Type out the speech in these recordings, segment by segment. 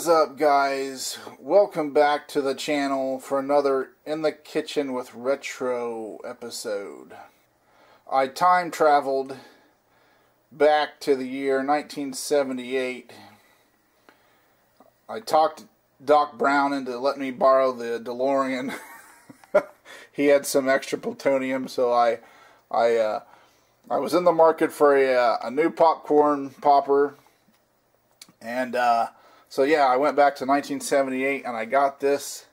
is up, guys? Welcome back to the channel for another In the Kitchen with Retro episode. I time traveled back to the year 1978. I talked Doc Brown into letting me borrow the DeLorean. He had some extra plutonium, so I was in the market for a new popcorn popper. And so yeah, I went back to 1978 and I got this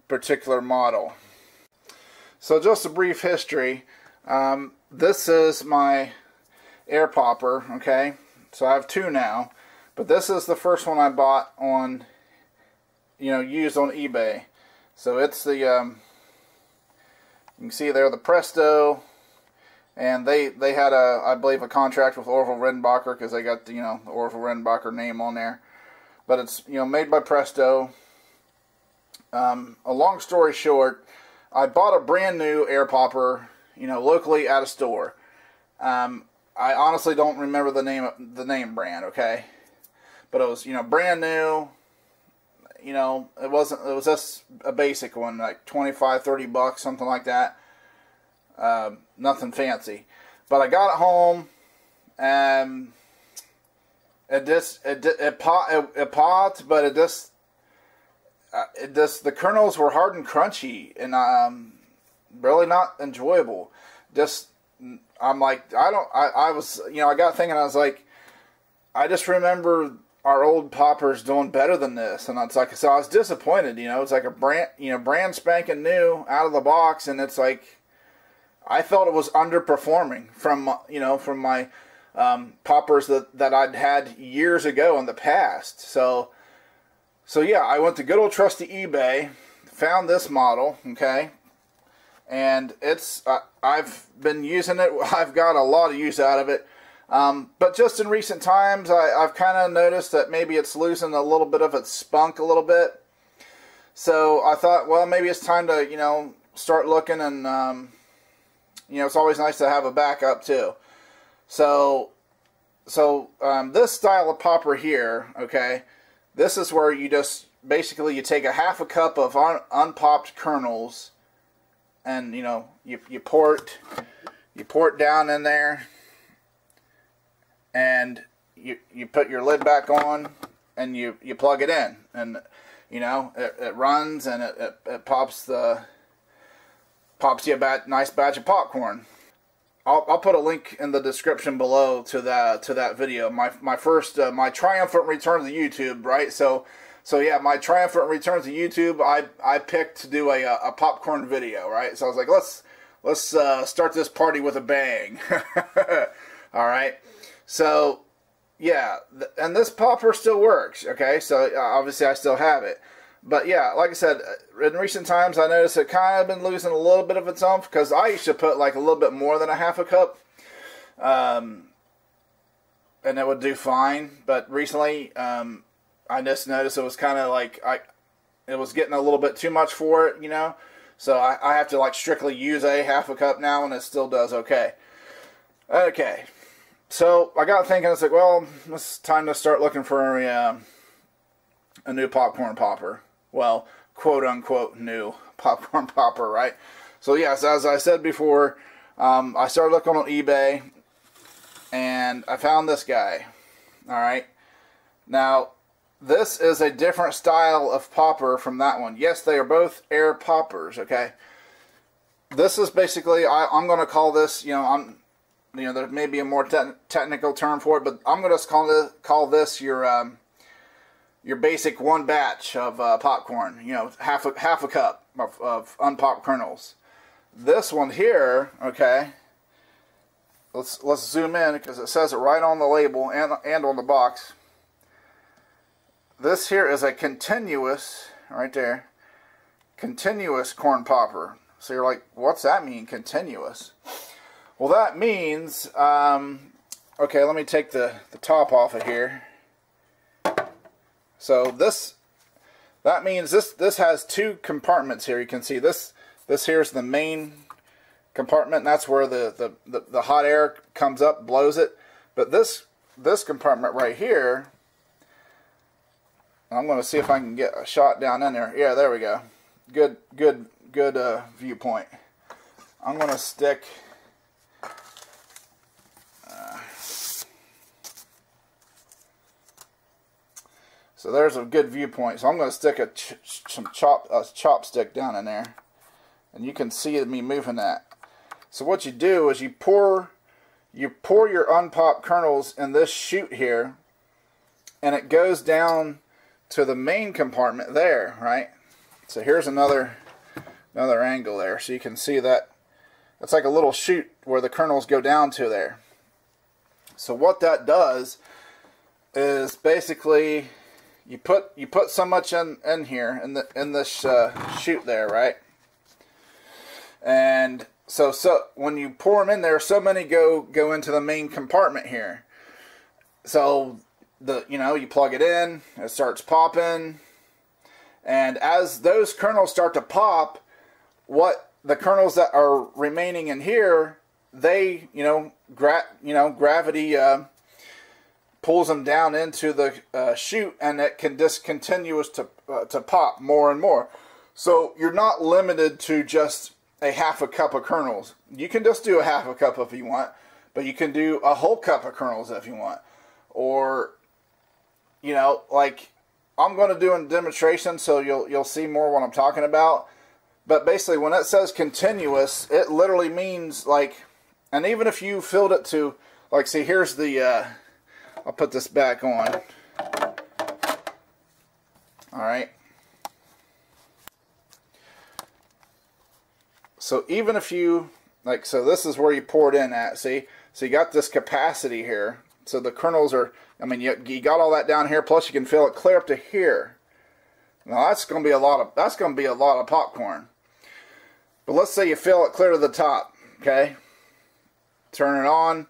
particular model. So just a brief history. This is my air popper, okay? So I have two now, but this is the first one I bought on, used on eBay. So it's the, you can see there the Presto, and they had I believe a contract with Orville Redenbacher because they got the, the Orville Redenbacher name on there. But it's, made by Presto. A long story short, I bought a brand new air popper, locally at a store. I honestly don't remember the name brand, okay? But it was, brand new. It was just a basic one, like 25, 30 bucks, something like that. Nothing fancy. But I got it home, and it popped, but the kernels were hard and crunchy, and really not enjoyable. I'm like, I got thinking, I was like, I just remember our old poppers doing better than this, and it's like, so I was disappointed. It's like a brand spanking new out of the box, and it's like, I felt it was underperforming from my poppers that I'd had years ago in the past. So yeah, I went to good old trusty eBay, found this model, okay, and it's I've been using it. I've got a lot of use out of it, but just in recent times, I've kind of noticed that maybe it's losing a little bit of its spunk a little bit. So I thought, well, maybe it's time to start looking, and it's always nice to have a backup too. So this style of popper here, okay, this is where you just basically you take a half a cup of unpopped kernels, and you pour it down in there, and you put your lid back on, and you plug it in, and it runs, and it pops you a nice batch of popcorn. I'll put a link in the description below to that video. My first my triumphant return to YouTube, right? So yeah, my triumphant return to YouTube. I picked to do a popcorn video, right? So I was like, let's start this party with a bang. All right. So yeah, and this popper still works. Okay, so obviously I still have it. But yeah, like I said, in recent times I noticed it kind of been losing a little bit of its oomph, because I used to put like a little bit more than a half a cup, and it would do fine. But recently, I just noticed it was kind of like it was getting a little bit too much for it, So I have to like strictly use a half a cup now, and it still does okay. Okay, so I got thinking, it's like, well, it's time to start looking for a new popcorn popper. Well, quote-unquote new popcorn popper, right? So yes, as I said before, I started looking on eBay, and I found this guy. Alright, now this is a different style of popper from that one. Yes, they are both air poppers, okay? This is basically, I'm going to call this, there may be a more technical term for it, but I'm going to call this your basic one batch of popcorn, half a cup of unpopped kernels. This one here, okay, let's zoom in because it says it right on the label and on the box. This here is a continuous, right there, continuous corn popper. So you're like, what's that mean, continuous? Well, that means, okay, let me take the top off of here. So that means this has two compartments here. You can see this here's the main compartment, and that's where the hot air comes up, blows it. But this compartment right here I'm going to see if I can get a shot down in there. Yeah, there we go. Good viewpoint. I'm going to stick... so there's a good viewpoint. So I'm going to stick a chopstick down in there. And you can see me moving that. So what you do is you pour your unpopped kernels in this chute here, and it goes down to the main compartment there, right? So here's another angle there, so you can see that it's like a little chute where the kernels go down to there. So what that does is basically you put so much in here in this chute there, right? And so when you pour them in there, so many go into the main compartment here. So you plug it in, it starts popping, and as those kernels start to pop, the kernels that are remaining in here, they gravity pulls them down into the chute, and it can just continue to pop more and more. So you're not limited to just a half a cup of kernels. You can just do a half a cup if you want, but you can do a whole cup of kernels if you want. Or, like I'm going to do a demonstration, so you'll see more what I'm talking about. But basically, when it says continuous, it literally means like, and even if you filled it to, like, see, here's the, I'll put this back on. Alright. So even if you, like, so this is where you pour it in at, see? So you got this capacity here. So the kernels are, I mean, you got all that down here, plus you can fill it clear up to here. Now that's going to be a lot of popcorn. But let's say you fill it clear to the top, okay? Turn it on,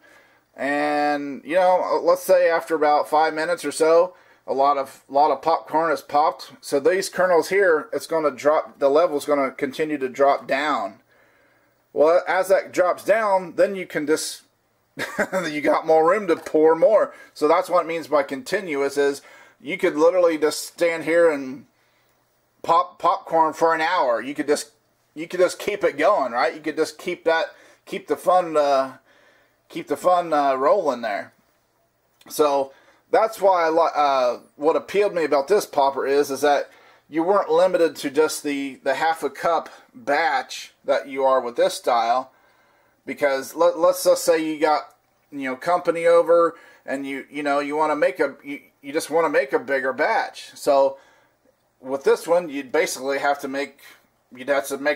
and let's say after about 5 minutes or so, a lot of popcorn is popped. So these kernels here, it's going to drop. The level's going to continue to drop down. Well, as that drops down, then you can just you got more room to pour more. So that's what it means by continuous. Is you could literally just stand here and pop popcorn for an hour. You could just keep it going, right? You could just keep the fun rolling there. So that's why what appealed me about this popper is that you weren't limited to just the half a cup batch that you are with this style, because let's just say you got company over, and you want to make you just want to make a bigger batch. So with this one, you'd basically have to make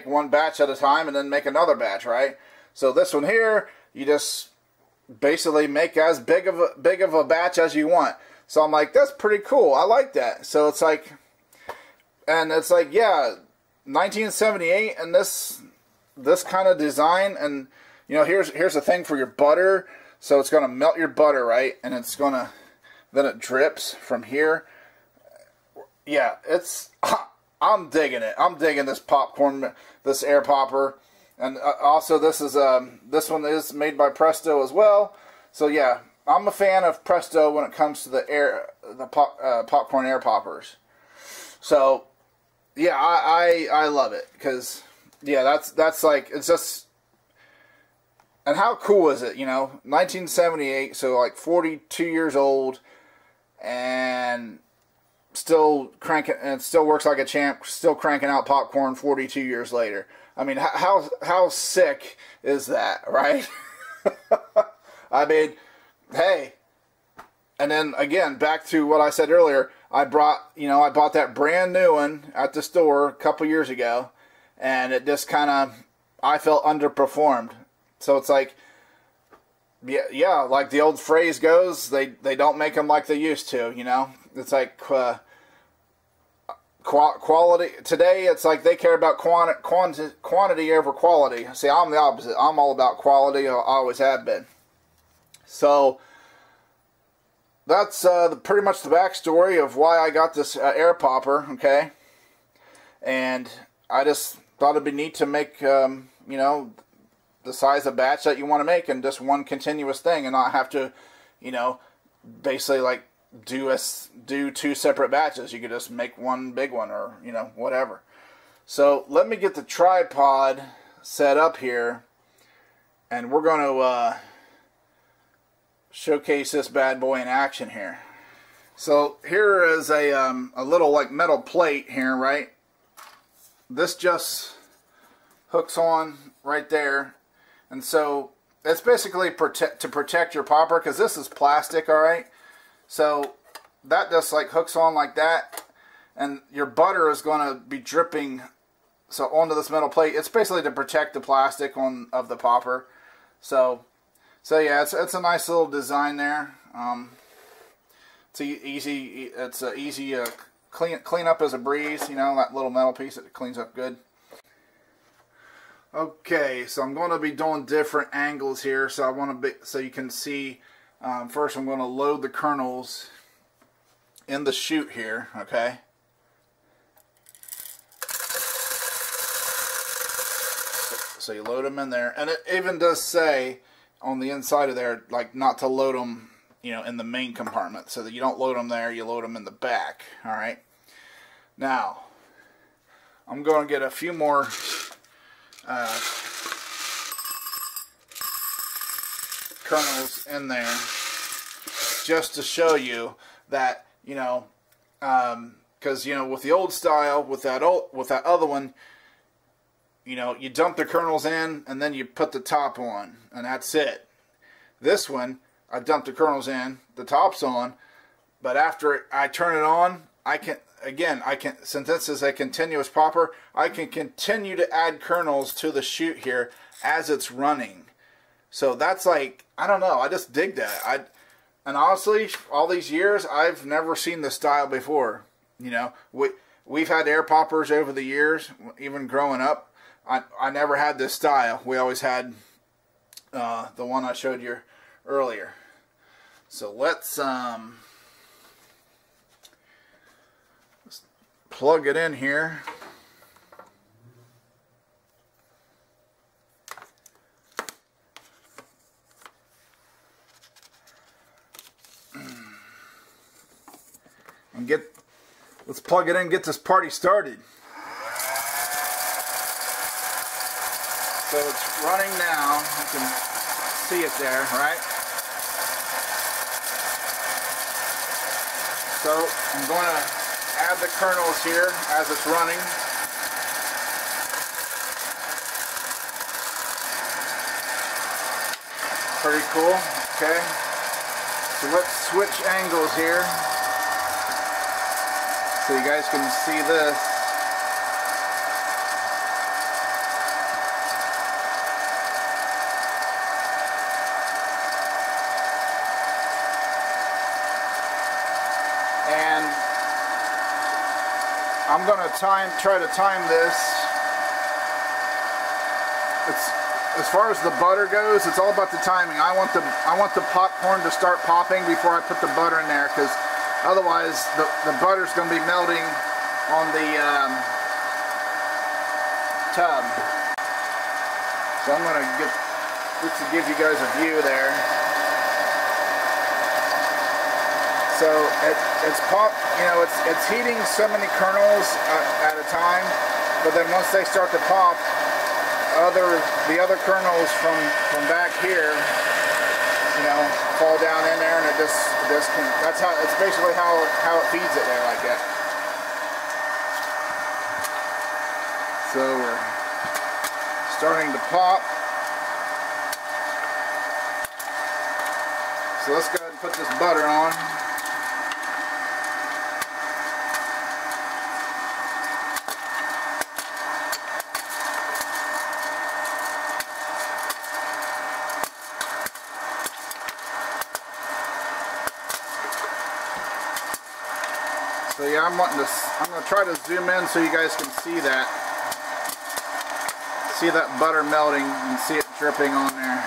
one batch at a time and then make another batch, right? So this one here, you just basically make as big of a batch as you want. So I'm like, that's pretty cool. I like that. So it's like, yeah, 1978 and this kind of design, and here's the thing for your butter. So it's gonna melt your butter, right? And it's gonna, then it drips from here. Yeah, I'm digging it. I'm digging this popcorn, this air popper. And also this one is made by Presto as well. So yeah, I'm a fan of Presto when it comes to the popcorn air poppers. So yeah, I love it, because yeah, that's like, it's just, and how cool is it, 1978, so like 42 years old, and still cranking, and it still works like a champ, still cranking out popcorn 42 years later. I mean, how sick is that, right? I mean, hey. And then again, back to what I said earlier, I bought that brand new one at the store a couple years ago, and it just kind of, I felt underperformed. So it's like, yeah, like the old phrase goes, they don't make them like they used to, It's like quality. Today, it's like they care about quantity over quality. See, I'm the opposite. I'm all about quality. I always have been. So that's pretty much the backstory of why I got this air popper, okay? And I just thought it'd be neat to make, the size of batch that you want to make in just one continuous thing, and not have to, basically like do two separate batches. You could just make one big one, or whatever. So let me get the tripod set up here, and we're going to showcase this bad boy in action here. So here is a little like metal plate here, right? This just hooks on right there, and so it's basically to protect your popper, because this is plastic, all right? So that just like hooks on like that, and your butter is going to be dripping onto this metal plate. It's basically to protect the plastic of the popper. So yeah, it's a nice little design there. It's easy clean up as a breeze. That little metal piece, it cleans up good. Okay, so I'm going to be doing different angles here, so you can see. First, I'm going to load the kernels in the chute here. Okay. So you load them in there, and it even does say on the inside of there, like, not to load them, in the main compartment, so that you don't load them there. You load them in the back. All right. Now, I'm going to get a few more kernels in there, just to show you that, because with the old style, with that other one, you dump the kernels in and then you put the top on, and that's it. This one, I dump the kernels in, the top's on, but after I turn it on, I can, since this is a continuous popper, I can continue to add kernels to the chute here as it's running. So that's like, I don't know, I just dig that. And honestly, all these years, I've never seen this style before. We've had air poppers over the years, even growing up. I never had this style. We always had the one I showed you earlier. So let's plug it in here. And let's plug it in and get this party started. So it's running now. You can see it there, right? So I'm going to add the kernels here as it's running. Pretty cool. Okay. So let's switch angles here, so you guys can see this. And I'm going to try to time this. As far as the butter goes, it's all about the timing. I want the popcorn to start popping before I put the butter in there, because otherwise the butter's going to be melting on the tub. So I'm going to get just to give you guys a view there. So it's it's heating so many kernels at a time, but then once they start to pop, the other kernels from back here, fall down in there, and it just that's basically how it feeds it there, like that. So we're starting to pop. So let's go ahead and put this butter on. So yeah, I'm going to try to zoom in so you guys can see that. See that butter melting and see it dripping on there.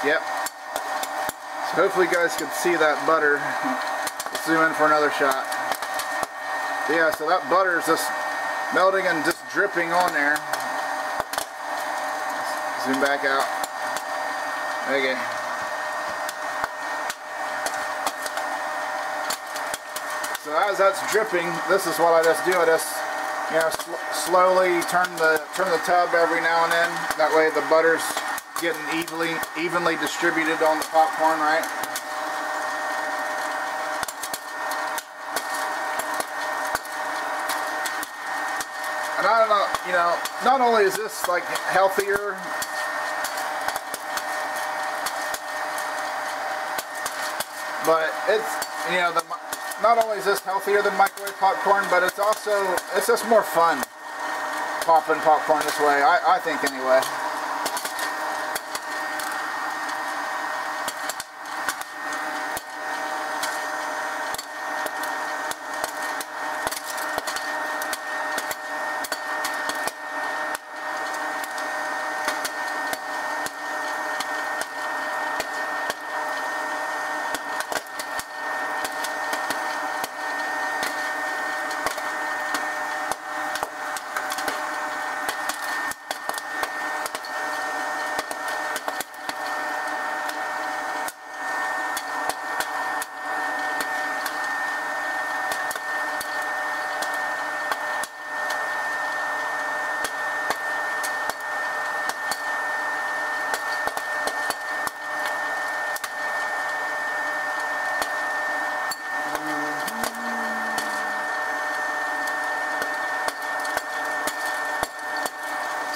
Yep. So hopefully you guys can see that butter. zoom in for another shot. Yeah, so that butter is just melting and just dripping on there. Zoom back out. Okay. So as that's dripping, this is what I just do. I just, you know, slowly turn the tub every now and then. That way the butter's getting evenly distributed on the popcorn, right? And I don't know, you know, not only is this like healthier, but it's, you know, not only is this healthier than microwave popcorn, but it's also, it's just more fun popping popcorn this way, I think anyway.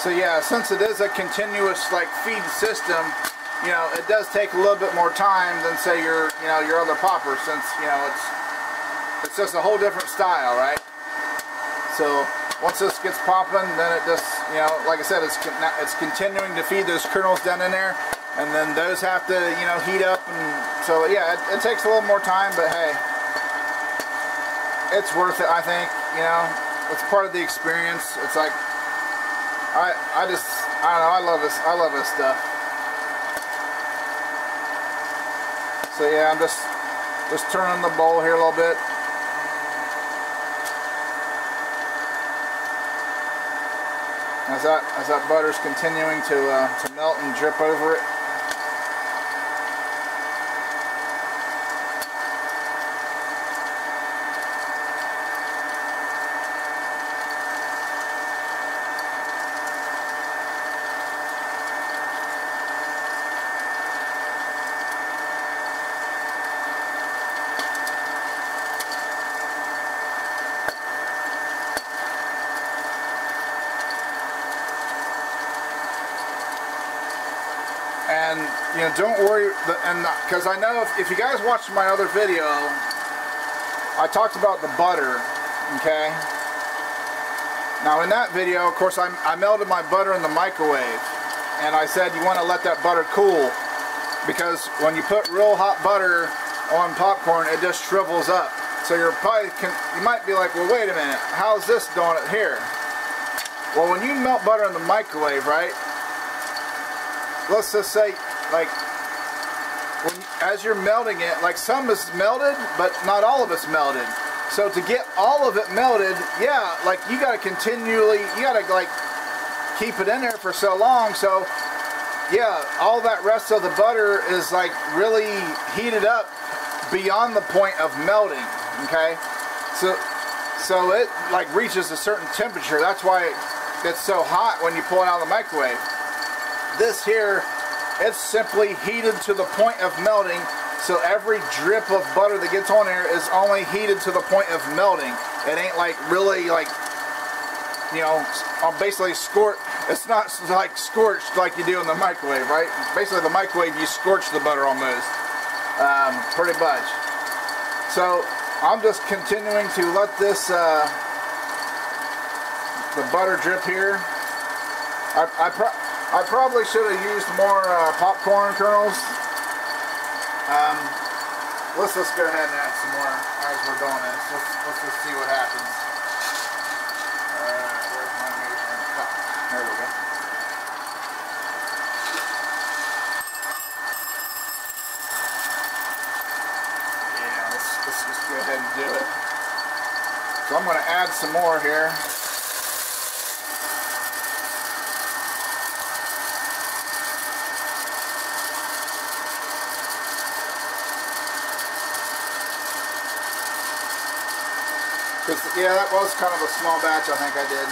So yeah, since it is a continuous like feed system, you know, it does take a little bit more time than say your other popper, since, you know, it's just a whole different style, right? So once this gets popping, then it just, you know, like I said, it's continuing to feed those kernels down in there, and then those have to, you know, heat up, and so yeah, it takes a little more time, but hey, it's worth it, I think. You know, it's part of the experience. It's like, I don't know, I love this stuff. So yeah, I'm just turning the bowl here a little bit. As that butter's continuing to melt and drip over it. And, you know, don't worry, because I know if you guys watched my other video, I talked about the butter, okay? Now in that video, of course, I melted my butter in the microwave, and I said you want to let that butter cool, because when you put real hot butter on popcorn, it just shrivels up. So you might be like, well, wait a minute, how's this doing it here? Well, when you melt butter in the microwave, right? Let's just say, like, as you're melting it, like, some is melted, but not all of it's melted. So to get all of it melted, yeah, like, you gotta like keep it in there for so long. So yeah, all that rest of the butter is like really heated up beyond the point of melting. Okay, so it like reaches a certain temperature. That's why it's so hot when you pull it out of the microwave. This here, it's simply heated to the point of melting, so every drip of butter that gets on there is only heated to the point of melting. It ain't like really like, you know, basically it's not like scorched like you do in the microwave, right? Basically the microwave, you scorch the butter almost, pretty much. So I'm just continuing to let this, the butter drip here. I probably should have used more popcorn kernels. Let's just go ahead and add some more as we're doing this. Let's just see what happens. Where's my measuring cup? There we go. Yeah, let's just go ahead and do it. So I'm going to add some more here. Yeah, that was kind of a small batch, I think I did.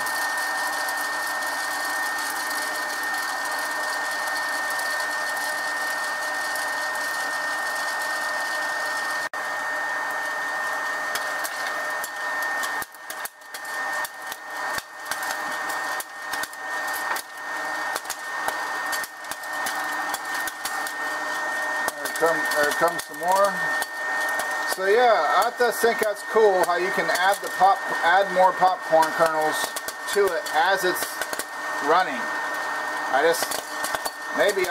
There comes some more. So yeah, I just think that's cool how you can add more popcorn kernels to it as it's running. Maybe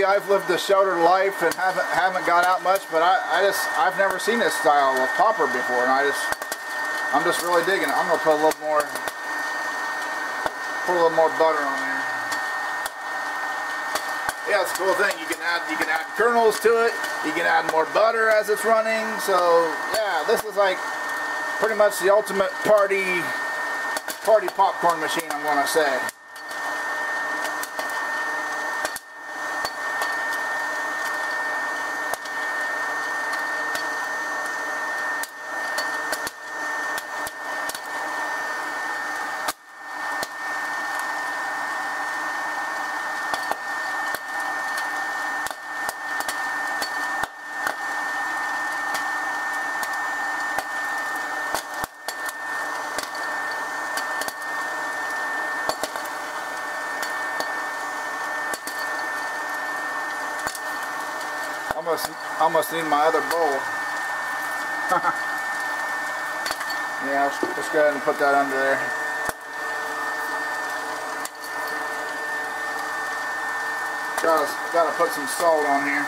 I've lived a sheltered life and haven't got out much, but I've never seen this style of popper before, and I'm just really digging it. I'm gonna put a little more butter on there. Yeah, it's a cool thing. You can add kernels to it. You can add more butter as it's running. So yeah, this is like pretty much the ultimate party popcorn machine, I'm gonna say. Almost need my other bowl. Yeah, let's go ahead and put that under there. Gotta put some salt on here.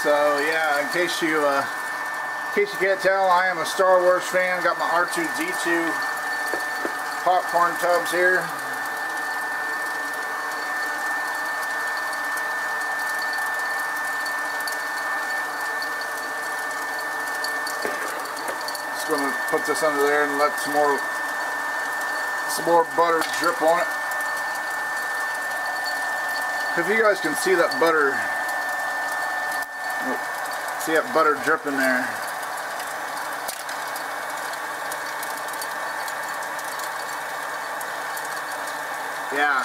So yeah, in case you can't tell, I am a Star Wars fan. Got my R2-D2 popcorn tubs here. Just gonna put this under there and let some more butter drip on it. If you guys can see that butter. See that butter dripping there. Yeah.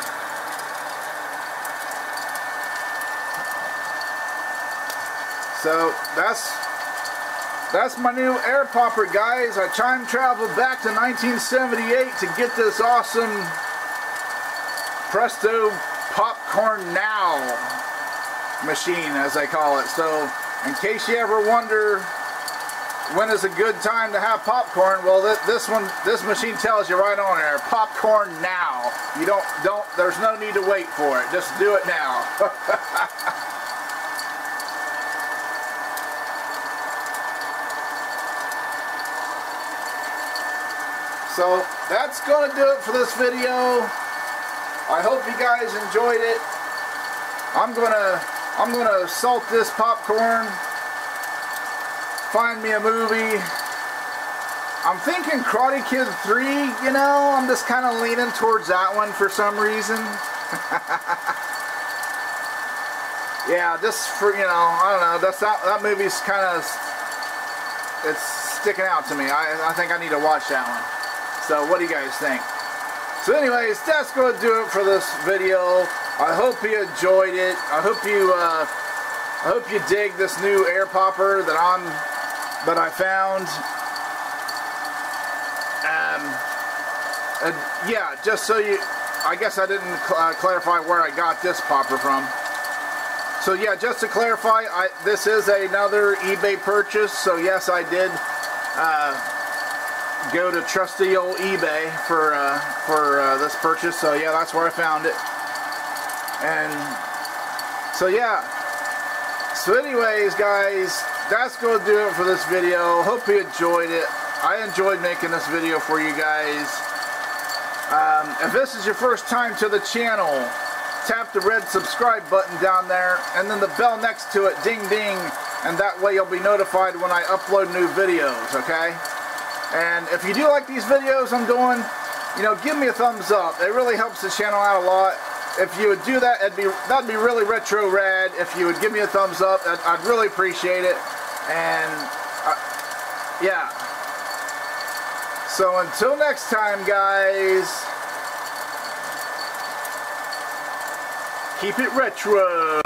So that's my new air popper, guys. I time traveled back to 1978 to get this awesome Presto Popcorn Now machine, as I call it. So in case you ever wonder when is a good time to have popcorn, well, this machine tells you right on there, popcorn now. You there's no need to wait for it. Just do it now. So that's going to do it for this video. I hope you guys enjoyed it. I'm gonna salt this popcorn, find me a movie. I'm thinking Karate Kid 3, you know, I'm just kind of leaning towards that one for some reason. Yeah, just for, you know, I don't know, that movie's kind of, it's sticking out to me. I think I need to watch that one. So what do you guys think? So anyways, that's going to do it for this video. I hope you enjoyed it. I hope you dig this new air popper that I found. Yeah, just so you, I guess I didn't clarify where I got this popper from. So yeah, just to clarify, this is another eBay purchase. So yes, I did go to trusty old eBay for this purchase. So yeah, that's where I found it. And so yeah. So anyways, guys, that's going to do it for this video. Hope you enjoyed it. I enjoyed making this video for you guys. If this is your first time to the channel, tap the red subscribe button down there and then the bell next to it, ding ding, and that way you'll be notified when I upload new videos, okay? And if you do like these videos I'm doing, you know, give me a thumbs up. It really helps the channel out a lot. If you would do that, that'd be really retro rad. If you would give me a thumbs up, I'd really appreciate it. And yeah. So until next time, guys, keep it retro.